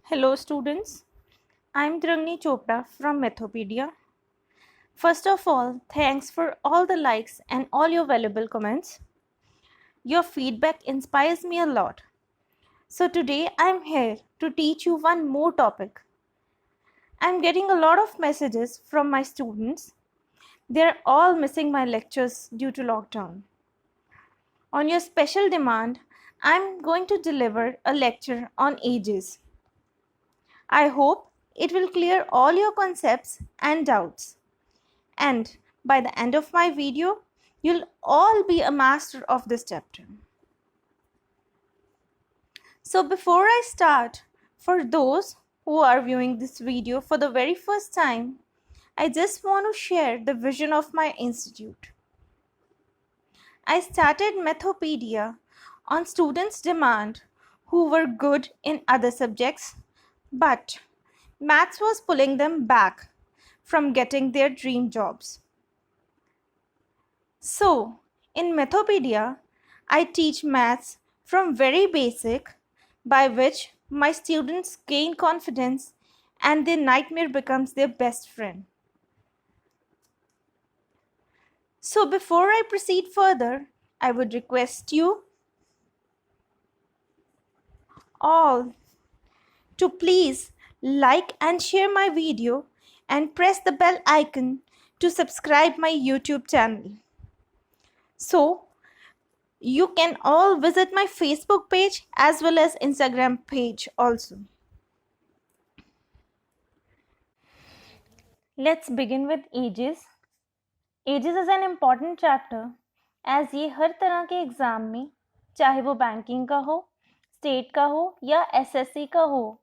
Hello students, I am Drangni Chopra from Methopedia. First of all, thanks for all the likes and all your valuable comments. Your feedback inspires me a lot. So today I am here to teach you one more topic. I am getting a lot of messages from my students. They are all missing my lectures due to lockdown. On your special demand, I am going to deliver a lecture on ages. I hope it will clear all your concepts and doubts. And by the end of my video, you'll all be a master of this chapter. So before I start, for those who are viewing this video for the very first time, I just want to share the vision of my institute. I started Methopedia on students' demand who were good in other subjects, but maths was pulling them back from getting their dream jobs. So, in Methopedia, I teach maths from very basic, by which my students gain confidence and their nightmare becomes their best friend. So before I proceed further, I would request you all to please like and share my video and press the bell icon to subscribe my YouTube channel. So you can all visit my Facebook page as well as Instagram page also. Let's begin with ages. Ages is an important chapter as ये हर तरह के exam में, चाहे वो banking का हो, state का हो या एसएससी का हो,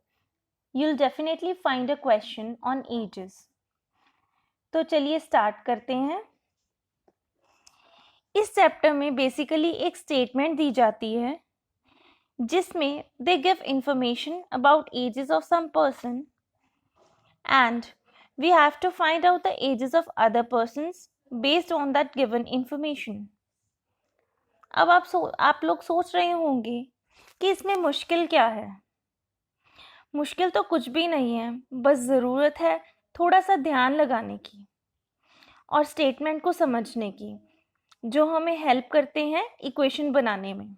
you'll definitely find a question on ages. तो चलिए स्टार्ट करते हैं. इस चैप्टर में बेसिकली एक स्टेटमेंट दी जाती है जिसमें they give information about ages of some person and we have to find out the ages of other persons based on that given information. अब आप लोग सोच रहे होंगे कि इसमें मुश्किल क्या है. मुश्किल तो कुछ भी नहीं है, बस ज़रूरत है थोड़ा सा ध्यान लगाने की और स्टेटमेंट को समझने की, जो हमें हेल्प करते हैं इक्वेशन बनाने में.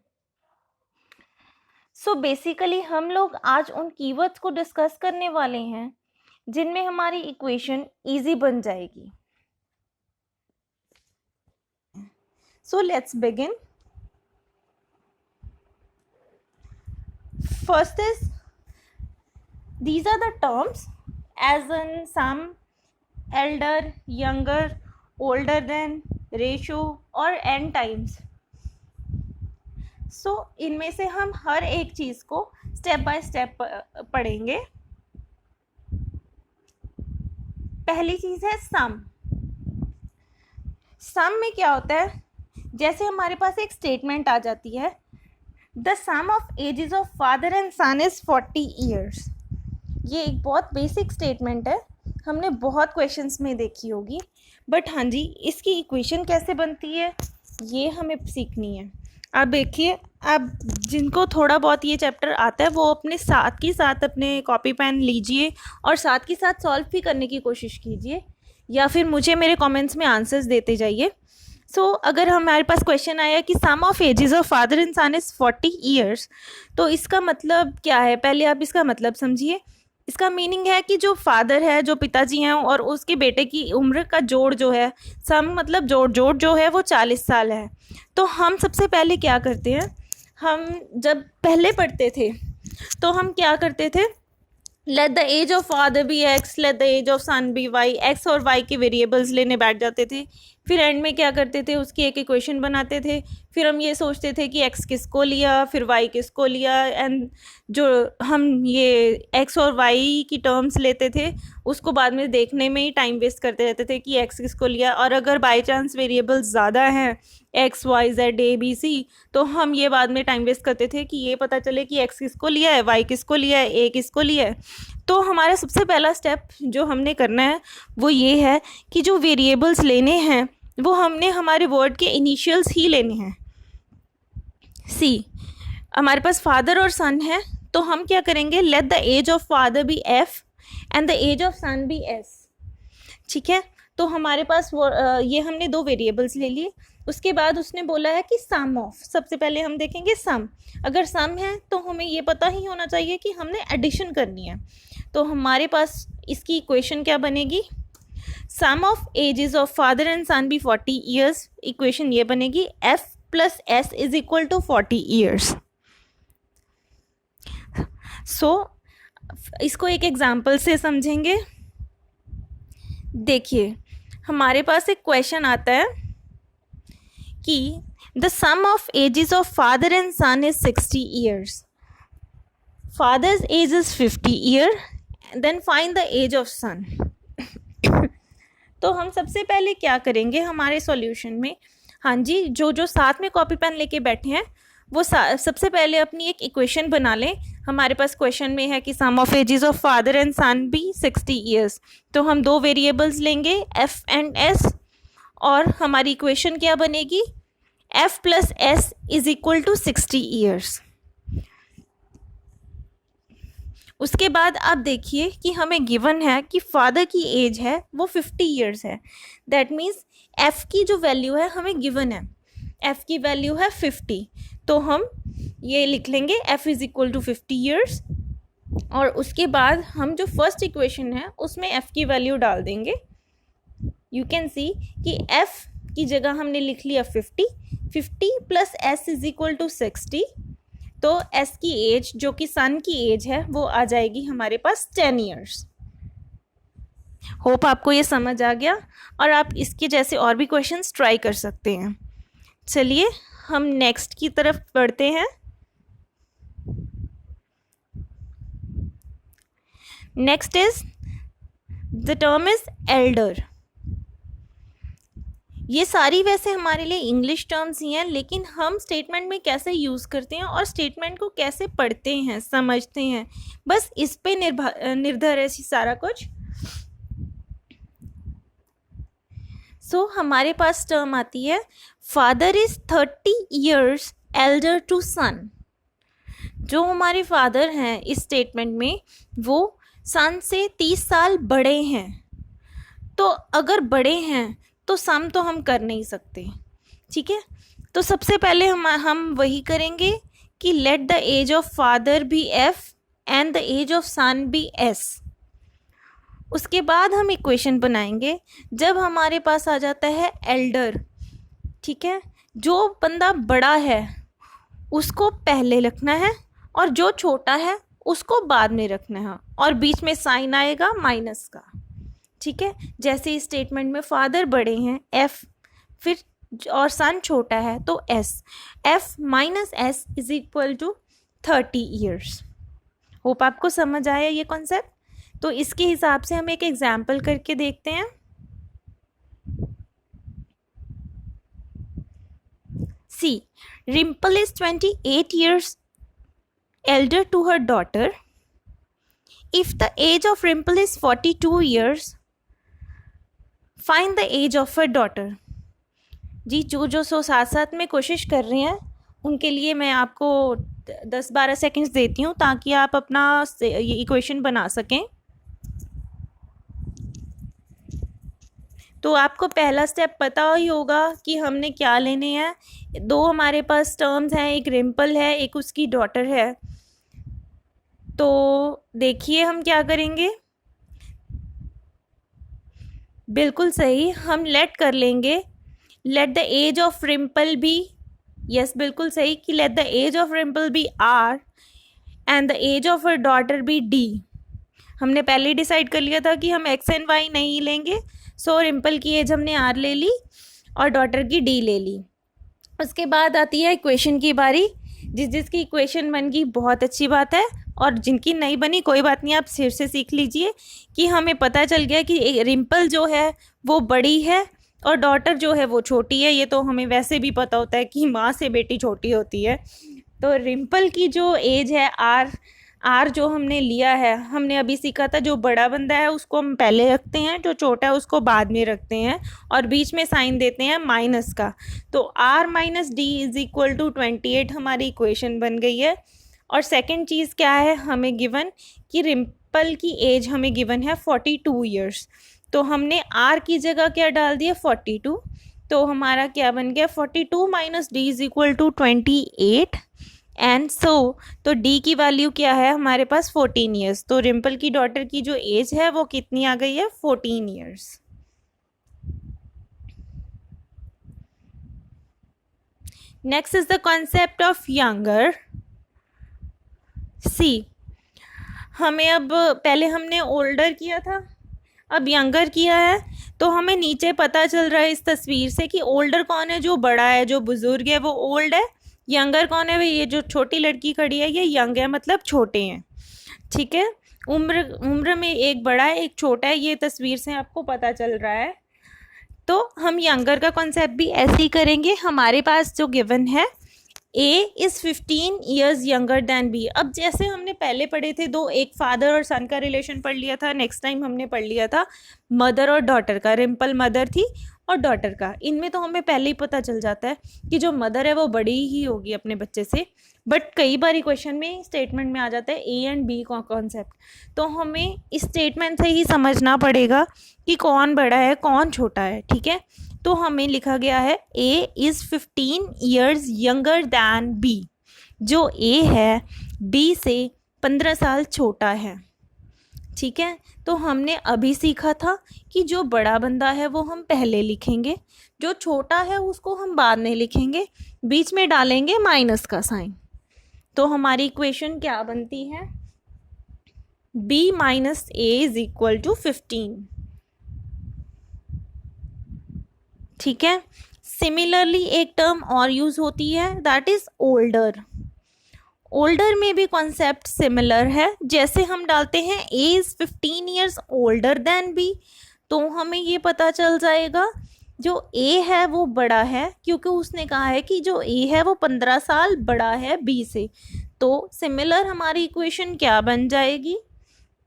सो बेसिकली हम लोग आज उन कीवर्ड्स को डिस्कस करने वाले हैं जिनमें हमारी इक्वेशन इजी बन जाएगी. So let's begin. First is these are the terms as in sum, elder, younger, older than, ratio और n times. So इनमें से हम हर एक चीज़ को स्टेप बाय स्टेप पढ़ेंगे. पहली चीज़ है सम. सम में क्या होता है, जैसे हमारे पास एक स्टेटमेंट आ जाती है, the sum of ages of father and son is 40 years. ये एक बहुत बेसिक स्टेटमेंट है, हमने बहुत क्वेश्चंस में देखी होगी, बट हाँ जी, इसकी इक्वेशन कैसे बनती है ये हमें सीखनी है. आप देखिए, आप जिनको थोड़ा बहुत ये चैप्टर आता है वो अपने साथ के साथ अपने कॉपी पेन लीजिए और साथ के साथ सॉल्व भी करने की कोशिश कीजिए, या फिर मुझे मेरे कमेंट्स में आंसर्स देते जाइए. सो अगर हमारे पास क्वेश्चन आया कि sum of ages of father and son is 40 years, तो इसका मतलब क्या है, पहले आप इसका मतलब समझिए. इसका मीनिंग है कि जो फादर है, जो पिताजी हैं, और उसके बेटे की उम्र का जोड़ जो है, सम मतलब जोड़ जो है वो 40 साल है. तो हम सबसे पहले क्या करते हैं, हम जब पहले पढ़ते थे तो हम क्या करते थे, let the age of father be X, let the age of son be Y. X और वाई के वेरिएबल्स लेने बैठ जाते थे. फिर एंड में क्या करते थे, उसकी एक इक्वेशन बनाते थे. फिर हम ये सोचते थे कि एक्स किसको लिया, फिर वाई किसको लिया, एंड जो हम ये एक्स और वाई की टर्म्स लेते थे उसको बाद में देखने में ही टाइम वेस्ट करते रहते थे कि एक्स किसको लिया. और अगर बाई चांस वेरिएबल्स ज़्यादा हैं, X Y Z A B C, तो हम ये बाद में टाइम वेस्ट करते थे कि ये पता चले कि एक्स किसको लिया है, वाई किसको लिया है, ए किसको लिया है. तो हमारा सबसे पहला स्टेप जो हमने करना है वो ये है कि जो वेरिएबल्स लेने हैं वो हमने हमारे वर्ड के इनिशियल्स ही लेने हैं. सी, हमारे पास फादर और सन है तो हम क्या करेंगे, let the age of father be F and the age of son be S. ठीक है, तो हमारे पास ये हमने दो वेरिएबल्स ले लिए। उसके बाद उसने बोला है कि सम ऑफ, सबसे पहले हम देखेंगे सम। अगर सम है तो हमें ये पता ही होना चाहिए कि हमने एडिशन करनी है। तो हमारे पास इसकी इक्वेशन क्या बनेगी, sum of ages of father and son be 40 years. Equation ये बनेगी F plus S is equal to 40 years. So इसको एक एग्जाम्पल से समझेंगे। देखिए हमारे पास एक क्वेश्चन आता है कि the sum of ages of father and son is 60 years, father's age is 50 year, then find the age of son. तो हम सबसे पहले क्या करेंगे हमारे सॉल्यूशन में, हाँ जी, जो साथ में कॉपी पेन लेके बैठे हैं वो सबसे पहले अपनी एक इक्वेशन बना लें। हमारे पास क्वेश्चन में है कि sum of ages of father and son be 60 years. तो हम दो वेरिएबल्स लेंगे एफ एंड एस, और हमारी इक्वेशन क्या बनेगी, F plus S is equal to 60 years. उसके बाद आप देखिए कि हमें गिवन है कि फादर की एज है वो 50 ईयर्स है। दैट मीन्स एफ की जो वैल्यू है हमें गिवन है, एफ की वैल्यू है 50। तो हम ये लिख लेंगे F is equal to 50 years, और उसके बाद हम जो फर्स्ट इक्वेशन है उसमें एफ की वैल्यू डाल देंगे। यू कैन सी कि एफ की जगह हमने लिख लिया 50 plus S is equal to 60। तो एस की एज जो कि सन की एज है वो आ जाएगी हमारे पास 10 ईयर्स। होप आपको ये समझ आ गया, और आप इसके जैसे और भी क्वेश्चंस ट्राई कर सकते हैं। चलिए हम नेक्स्ट की तरफ बढ़ते हैं। Next is the term is Elder. ये सारी वैसे हमारे लिए इंग्लिश टर्म्स ही हैं, लेकिन हम स्टेटमेंट में कैसे यूज़ करते हैं और स्टेटमेंट को कैसे पढ़ते हैं समझते हैं, बस इस पे निर्भर है सारा कुछ। सो हमारे पास टर्म आती है father is 30 years elder to son. जो हमारे फादर हैं इस स्टेटमेंट में वो सन से 30 साल बड़े हैं। तो अगर बड़े हैं तो सम तो हम कर नहीं सकते, ठीक है। तो सबसे पहले हम वही करेंगे कि let the age of father be F and the age of son be S. उसके बाद हम इक्वेशन बनाएंगे। जब हमारे पास आ जाता है एल्डर, ठीक है, जो बंदा बड़ा है उसको पहले रखना है और जो छोटा है उसको बाद में रखना है, और बीच में साइन आएगा माइनस का, ठीक है। जैसे इस स्टेटमेंट में फादर बड़े हैं एफ, फिर और सन छोटा है तो S, F minus S is equal to 30 years. Hope आपको समझ आया ये कॉन्सेप्ट। तो इसके हिसाब से हम एक एग्जाम्पल करके देखते हैं। See, Rimpal is 28 years elder to her daughter. If the age of Rimple is 42 years, find the age of her daughter. जी जो साथ साथ में कोशिश कर रहे हैं उनके लिए मैं आपको 10-12 सेकेंड्स देती हूँ ताकि आप अपना ये इक्वेशन बना सकें। तो आपको पहला स्टेप पता ही होगा कि हमने क्या लेने हैं। दो हमारे पास टर्म्स हैं, एक रिम्पल है एक उसकी डॉटर है। तो देखिए हम क्या करेंगे, बिल्कुल सही, हम लेट कर लेंगे let the age of Rimpal be, yes बिल्कुल सही, कि let the age of Rimpal be R and the age of her daughter be D. हमने पहले ही डिसाइड कर लिया था कि हम एक्स एंड वाई नहीं लेंगे। सो रिम्पल की एज हमने आर ले ली और डॉटर की डी ले ली। उसके बाद आती है इक्वेशन की बारी। जिसकी इक्वेशन बन गई बहुत अच्छी बात है, और जिनकी नहीं बनी कोई बात नहीं, आप फिर से सीख लीजिए कि हमें पता चल गया कि रिम्पल जो है वो बड़ी है और डॉटर जो है वो छोटी है। ये तो हमें वैसे भी पता होता है कि माँ से बेटी छोटी होती है। तो रिम्पल की जो एज है आर जो हमने लिया है, हमने अभी सीखा था जो बड़ा बंदा है उसको हम पहले रखते हैं, जो छोटा है उसको बाद में रखते हैं, और बीच में साइन देते हैं माइनस का। तो R minus D is equal to 28 हमारी इक्वेशन बन गई है। और सेकंड चीज़ क्या है हमें गिवन कि रिम्पल की एज हमें गिवन है 42 ईयर्स, तो हमने आर की जगह क्या डाल दिया 42, तो हमारा क्या बन गया 42 minus D is equal to 28 and so, तो डी की वैल्यू क्या है हमारे पास 14 ईयर्स, तो रिम्पल की डॉटर की जो एज है वो कितनी आ गई है 14 years. Next is the concept of younger. See, हमें अब पहले हमने ओल्डर किया था, अब यंगर किया है, तो हमें नीचे पता चल रहा है इस तस्वीर से कि ओल्डर कौन है, जो बड़ा है, जो बुजुर्ग है वो ओल्ड है, यंगर कौन है, ये जो छोटी लड़की खड़ी है ये यंग है, मतलब छोटे हैं। ठीक है, उम्र में एक बड़ा है एक छोटा है, ये तस्वीर से आपको पता चल रहा है। तो हम यंगर का कॉन्सेप्ट भी ऐसे ही करेंगे। हमारे पास जो गिवन है A is 15 years younger than B। अब जैसे हमने पहले पढ़े थे दो, एक फादर और सन का रिलेशन पढ़ लिया था, नेक्स्ट टाइम हमने पढ़ लिया था मदर और डॉटर का, रिम्पल मदर थी और डॉटर का। इनमें तो हमें पहले ही पता चल जाता है कि जो मदर है वो बड़ी ही होगी अपने बच्चे से, बट कई बार क्वेश्चन में स्टेटमेंट में आ जाता है A एंड B का कॉन्सेप्ट, तो हमें इस स्टेटमेंट से ही समझना पड़ेगा कि कौन बड़ा है कौन छोटा है। ठीक है, तो हमें लिखा गया है A is 15 years younger than B। जो A है B से 15 साल छोटा है। ठीक है, तो हमने अभी सीखा था कि जो बड़ा बंदा है वो हम पहले लिखेंगे, जो छोटा है उसको हम बाद में लिखेंगे, बीच में डालेंगे माइनस का साइन। तो हमारी इक्वेशन क्या बनती है, B minus A is equal to 15। ठीक है, सिमिलरली एक टर्म और यूज होती है दैट इज ओल्डर। ओल्डर में भी कॉन्सेप्ट सिमिलर है, जैसे हम डालते हैं A is 15 years older than B, तो हमें ये पता चल जाएगा जो A है वो बड़ा है, क्योंकि उसने कहा है कि जो A है वो 15 साल बड़ा है B से। तो सिमिलर हमारी इक्वेशन क्या बन जाएगी,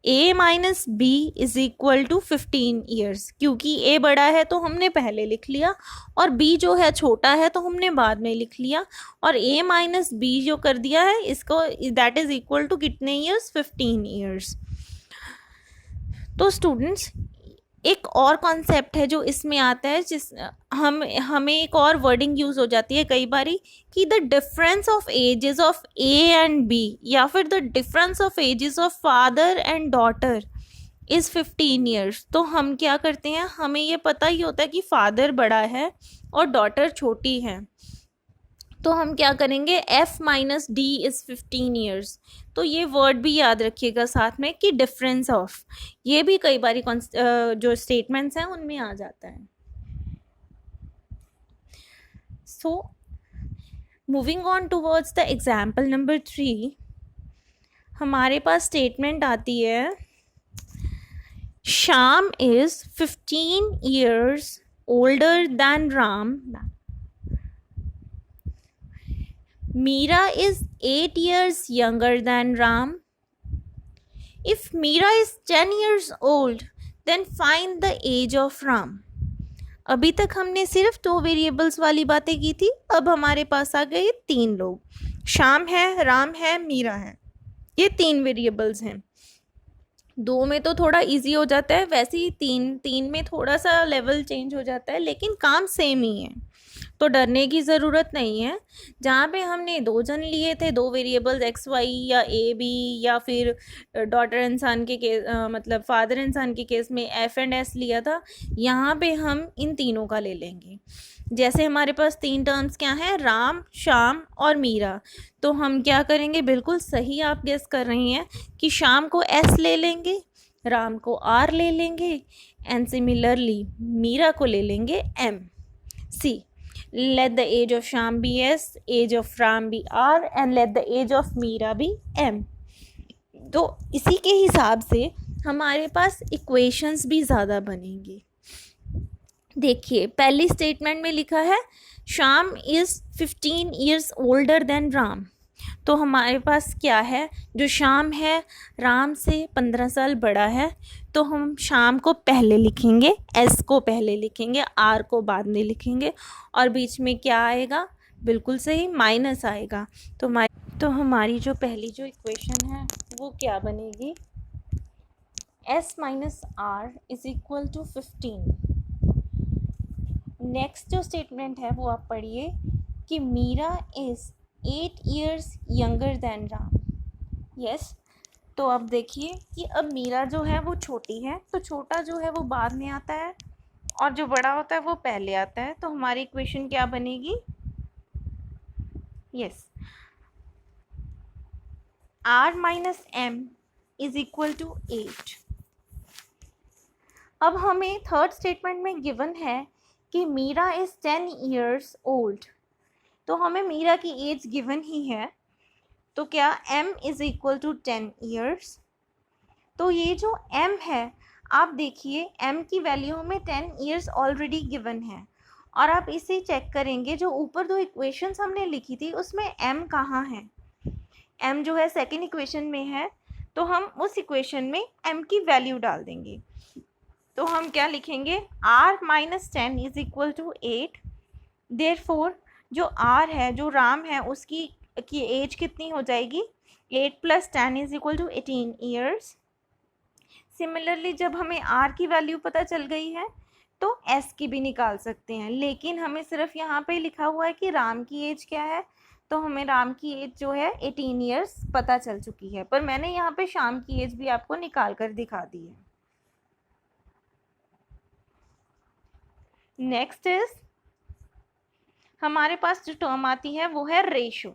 A minus B is equal to 15 years, क्योंकि A बड़ा है तो हमने पहले लिख लिया और B जो है छोटा है तो हमने बाद में लिख लिया, और A माइनस बी जो कर दिया है इसको, दैट इज इक्वल टू कितने ईयर्स 15 ईयर्स। तो स्टूडेंट्स एक और कॉन्सेप्ट है जो इसमें आता है, जिस हमें एक और वर्डिंग यूज हो जाती है कई बारी कि the difference of ages of A and B, या फिर the difference of ages of father and daughter is 15 years. तो हम क्या करते हैं, हमें ये पता ही होता है कि फादर बड़ा है और डॉटर छोटी है, तो हम क्या करेंगे F minus D is 15 years. तो ये वर्ड भी याद रखिएगा साथ में कि डिफरेंस ऑफ, ये भी कई बार जो स्टेटमेंट्स हैं उनमें आ जाता है। So moving on towards the example number 3, हमारे पास स्टेटमेंट आती है Shyam is 15 years older than Ram, Meera is 8 years younger than Ram. If Meera is 10 years old, then find the age of Ram. अभी तक हमने सिर्फ 2 वेरिएबल्स वाली बातें की थी, अब हमारे पास आ गए 3 लोग, श्याम है, राम है, मीरा है, ये 3 वेरिएबल्स हैं। 2 में तो थोड़ा इजी हो जाता है, वैसे ही 3 में थोड़ा सा लेवल चेंज हो जाता है, लेकिन काम सेम ही है, तो डरने की ज़रूरत नहीं है। जहाँ पे हमने 2 जन लिए थे, 2 वेरिएबल्स एक्स वाई या ए बी, या फिर डॉटर एंड सन के केस मतलब फादर एंड सन के केस में एफ एंड एस लिया था, यहाँ पे हम इन तीनों का ले लेंगे। जैसे हमारे पास 3 टर्म्स क्या हैं, राम, श्याम और मीरा, तो हम क्या करेंगे, बिल्कुल सही आप गेस कर रही हैं कि श्याम को एस ले लेंगे, राम को आर ले लेंगे, एंड सिमिलरली मीरा को ले लेंगे M. See, let the age of Sham be S, age of Ram be R, and let the age of Meera be M। तो इसी के हिसाब से हमारे पास इक्वेशंस भी ज़्यादा बनेंगी। देखिए पहली स्टेटमेंट में लिखा है Shyam is 15 years older than Ram, तो हमारे पास क्या है, जो श्याम है राम से 15 साल बड़ा है, तो हम श्याम को पहले लिखेंगे, एस को पहले लिखेंगे, आर को बाद में लिखेंगे, और बीच में क्या आएगा, बिल्कुल सही माइनस आएगा। तो तो हमारी जो पहली जो इक्वेशन है वो क्या बनेगी, s minus R is equal to 15। Next जो स्टेटमेंट है वो आप पढ़िए कि Meera is 8 years younger than Ram. Yes, तो अब देखिए कि अब मीरा जो है वो छोटी है, तो छोटा जो है वो बाद में आता है और जो बड़ा होता है वो पहले आता है। तो हमारी इक्वेशन क्या बनेगी, yes, r minus M is equal to 8। अब हमें थर्ड स्टेटमेंट में गिवन है कि मीरा इज़ 10 years ओल्ड, तो हमें मीरा की एज गिवन ही है, तो क्या m is equal to 10 years। तो ये जो m है आप देखिए m की वैल्यू हमें 10 years ऑलरेडी गिवन है, और आप इसे चेक करेंगे जो ऊपर दो इक्वेशंस हमने लिखी थी उसमें m कहाँ है, m जो है सेकेंड इक्वेशन में है, तो हम उस इक्वेशन में m की वैल्यू डाल देंगे। तो हम क्या लिखेंगे, r minus 10 is equal to 8। Therefore जो r है, जो राम है, उसकी की एज कितनी हो जाएगी, 8 plus 10 is equal to 18 years। Similarly जब हमें r की वैल्यू पता चल गई है तो s की भी निकाल सकते हैं, लेकिन हमें सिर्फ यहाँ पे लिखा हुआ है कि राम की एज क्या है, तो हमें राम की एज जो है 18 years पता चल चुकी है, पर मैंने यहाँ पे श्याम की एज भी आपको निकाल कर दिखा दी है। नेक्स्ट इज हमारे पास जो टर्म आती है वो है रेशो।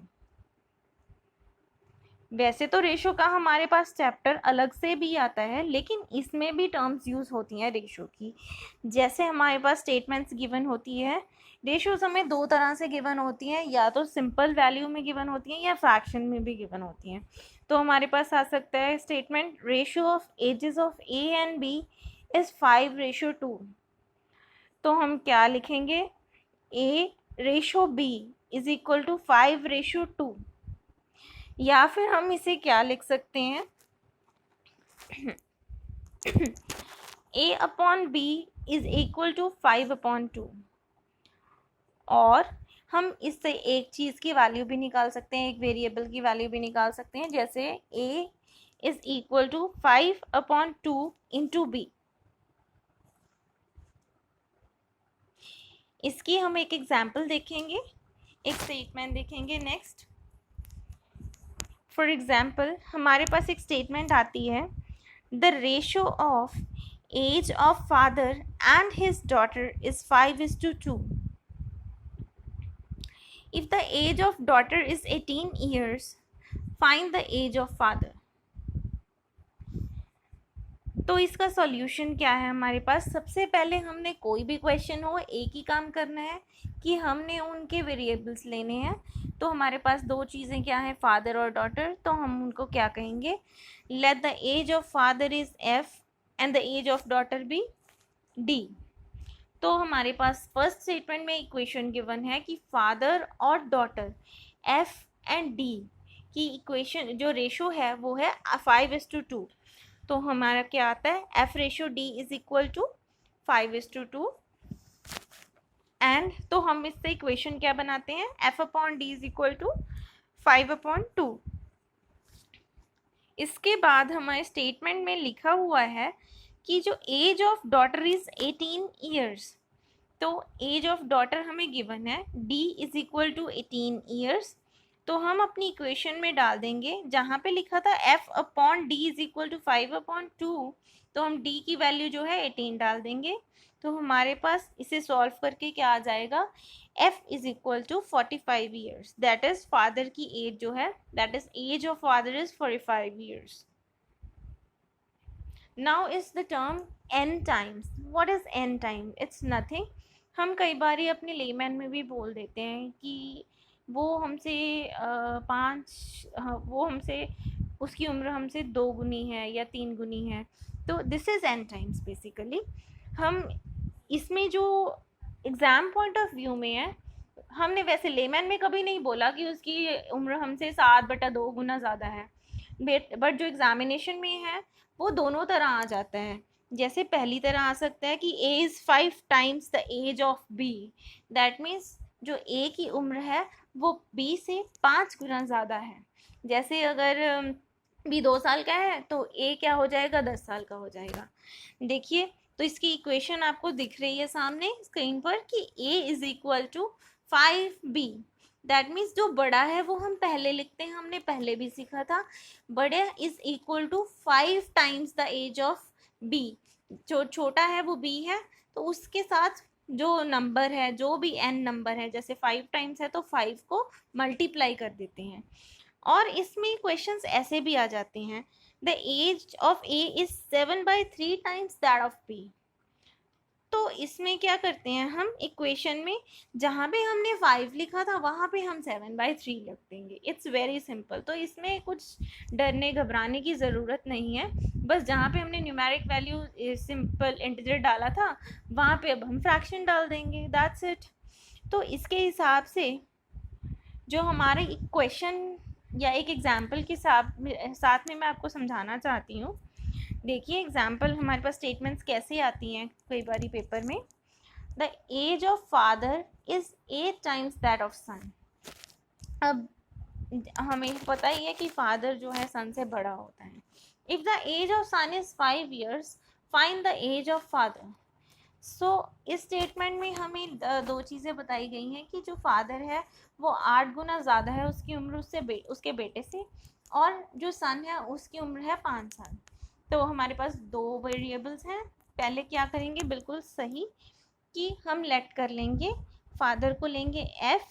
वैसे तो रेशो का हमारे पास चैप्टर अलग से भी आता है, लेकिन इसमें भी टर्म्स यूज होती हैं रेशो की। जैसे हमारे पास स्टेटमेंट्स गिवन होती है, रेशोज हमें दो तरह से गिवन होती हैं, या तो सिंपल वैल्यू में गिवन होती हैं या फ्रैक्शन में भी गिवन होती हैं। तो हमारे पास आ सकता है statement ratio of ages of A and B is 5:2। तो हम क्या लिखेंगे, A ratio B is equal to 5:2, या फिर हम इसे क्या लिख सकते हैं, a upon B is equal to 5/2। और हम इससे एक चीज़ की वैल्यू भी निकाल सकते हैं, एक वेरिएबल की वैल्यू भी निकाल सकते हैं, जैसे a is equal to 5/2 into B. इसकी हम एक एग्जाम्पल देखेंगे, एक स्टेटमेंट देखेंगे। नेक्स्ट फॉर एग्जाम्पल हमारे पास एक स्टेटमेंट आती है, the ratio of age of father and his daughter is 5:2। If the age of daughter is 18 years, find the age of father. तो इसका सॉल्यूशन क्या है हमारे पास, सबसे पहले हमने कोई भी क्वेश्चन हो एक ही काम करना है कि हमने उनके वेरिएबल्स लेने हैं। तो हमारे पास दो चीज़ें क्या है, फादर और डॉटर, तो हम उनको क्या कहेंगे, let the age of father is f and the age of daughter be d। तो हमारे पास फर्स्ट स्टेटमेंट में इक्वेशन गिवन है कि फादर और डॉटर f एंड d की इक्वेशन जो रेशो है वो है 5:2। तो हमारा क्या आता है, f ratio d is equal to 5:2। And तो हम इससे इक्वेशन क्या बनाते हैं, f upon d is equal to 5/2। इसके बाद हमारे स्टेटमेंट में लिखा हुआ है कि जो age of daughter is 18 years, तो एज ऑफ डॉटर हमें गिवन है d is equal to 18 years। तो हम अपनी इक्वेशन में डाल देंगे, जहाँ पे लिखा था f upon d is equal to 5/2, तो हम d की वैल्यू जो है 18 डाल देंगे। तो हमारे पास इसे सॉल्व करके क्या आ जाएगा, f is equal to 45 years, that is father की एज जो है, that is age of father is 45 years। Now is the term n times. What is n time, it's nothing. हम कई बार अपने लेमैन में भी बोल देते हैं कि वो हमसे वो हमसे उसकी उम्र हमसे 2 गुनी है या 3 गुनी है, तो this is n times basically. हम इसमें जो एग्ज़ाम पॉइंट ऑफ व्यू में है, हमने वैसे लेमैन में कभी नहीं बोला कि उसकी उम्र हमसे 7/2 गुना ज़्यादा है, बट जो एग्ज़ामिनेशन में है वो दोनों तरह आ जाता है। जैसे पहली तरह आ सकता है कि a is 5 times the age of b, that means जो a की उम्र है वो b से 5 गुना ज़्यादा है। जैसे अगर बी 2 साल का है तो ए क्या हो जाएगा, 10 साल का हो जाएगा। देखिए तो इसकी इक्वेशन आपको दिख रही है सामने स्क्रीन पर कि a is equal to 5b। That means जो बड़ा है वो हम पहले लिखते हैं, हमने पहले भी सीखा था, बड़े is equal to 5 times the age of b। जो छोटा है वो b है, तो उसके साथ जो नंबर है, जो भी n नंबर है, जैसे 5 टाइम्स है तो 5 को मल्टीप्लाई कर देते हैं। और इसमें क्वेश्चंस ऐसे भी आ जाते हैं, the age of A is 7/3 times that of B. तो इसमें क्या करते हैं हम, इक्वेशन में जहाँ पे हमने 5 लिखा था वहाँ पे हम 7/3 लिख देंगे। It's very simple. तो इसमें कुछ डरने घबराने की ज़रूरत नहीं है, बस जहाँ पे हमने न्यूमेरिक वैल्यू सिंपल इंटीजर डाला था वहाँ पे अब हम फ्रैक्शन डाल देंगे, दैट्स इट। तो इसके हिसाब से जो हमारे क्वेश्चन या एक एग्जाम्पल के साथ में मैं आपको समझाना चाहती हूँ। देखिए एग्जाम्पल हमारे पास स्टेटमेंट्स कैसे आती हैं कई बारी पेपर में। The age of father is 8 times that of son. अब हमें पता ही है कि फादर जो है सन से बड़ा होता है। If the age of son is 5 years, find the age of father. So इस स्टेटमेंट में हमें दो चीज़ें बताई गई हैं कि जो फादर है वो 8 गुना ज़्यादा है उसकी उम्र उसके बेटे से, और जो सन है उसकी उम्र है 5 साल। तो हमारे पास दो वेरिएबल्स हैं। पहले क्या करेंगे, बिल्कुल सही, कि हम लेट कर लेंगे, फादर को लेंगे f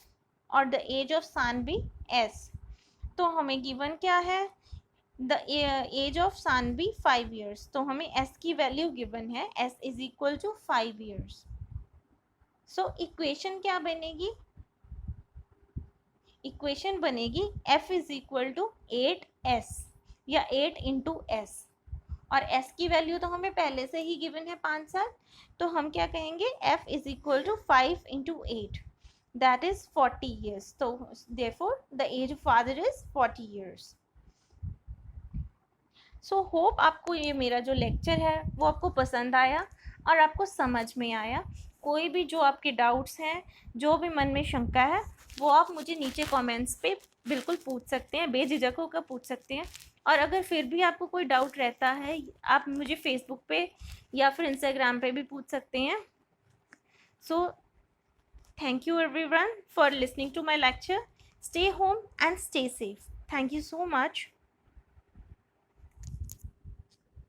और द एज ऑफ सन भी s। तो हमें गिवन क्या है, द एज ऑफ सन भी 5 years, तो हमें s की वैल्यू गिवन है, s is equal to 5 years। So equation क्या बनेगी, इक्वेशन बनेगी f is equal to 8s या 8 इंटू s, और s की वैल्यू तो हमें पहले से ही गिवन है 5 साल, तो हम क्या कहेंगे, f is equal to 5 into 8, that is 40 years। तो therefore the age of father is 40 years। So hope आपको ये मेरा जो लेक्चर है वो आपको पसंद आया और आपको समझ में आया। कोई भी जो आपके डाउट्स हैं, जो भी मन में शंका है, वो आप मुझे नीचे कमेंट्स पे बिल्कुल पूछ सकते हैं, बेझिझक होकर पूछ सकते हैं। और अगर फिर भी आपको कोई डाउट रहता है, आप मुझे फेसबुक पे या फिर इंस्टाग्राम पे भी पूछ सकते हैं। So thank you everyone for listening to my lecture. Stay home and stay safe. Thank you so much.